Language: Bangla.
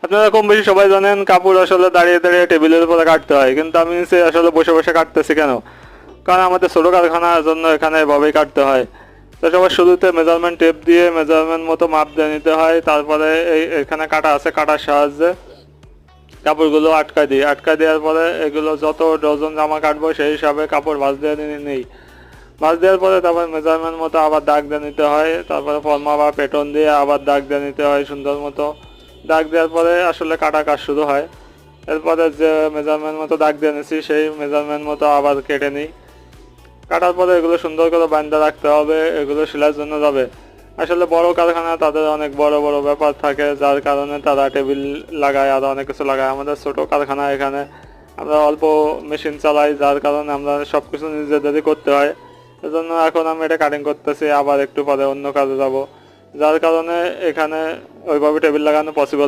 আপনারা কম বেশি সবাই জানেন কাপড় আসলে দাঁড়িয়ে দাঁড়িয়ে টেবিলের উপরে কাটতে হয়, কিন্তু আমি সে আসলে বসে বসে কাটতেছি কেন? কারণ আমাদের ছোটো কারখানার জন্য এখানে এভাবেই কাটতে হয়। তো সবার শুরুতে মেজারমেন্ট টেপ দিয়ে মেজারমেন্ট মতো মাপ দিয়ে নিতে হয়, তারপরে এখানে কাটা আছে, কাটার সাহায্যে কাপড়গুলো আটকায় দিই। আটকায় দেওয়ার পরে এগুলো যত ডজন জামা কাটবো সেই হিসাবে কাপড় ভাঁজ দিয়ে নিই। ভাঁজ দেওয়ার পরে তারপর মেজারমেন্ট মতো আবার দাগ দিয়ে নিতে হয়, তারপরে ফর্মা বা পেটন দিয়ে আবার দাগ দিয়ে নিতে হয় সুন্দর মতো। দাগ দেওয়ার পরে আসলে কাটা কাজ শুরু হয়। এরপরে যে মেজারমেন্ট মতো দাগ দিয়ে নিছি সেই মেজারমেন্ট মতো আবার কেটে নিই। কাটার পরে এগুলো সুন্দর করে বাঁধা রাখতে হবে, এগুলো সেলাইয়ের জন্য যাবে। আসলে বড় কারখানা তাদের অনেক বড় বড় ব্যাপার থাকে, যার কারণে তারা টেবিল লাগায় আর অনেক কিছু লাগায়। আমাদের ছোট কারখানা, এখানে আমরা অল্প মেশিন চালাই, যার কারণে আমরা সব কিছু নিজেদেরই করতে হয়। এজন্য এখন আমি এটা কাটিং করতেছি, আবার একটু পরে অন্য কাজে যাব, যার কারণে এখানে ওইভাবে টেবিল লাগানো পসিবল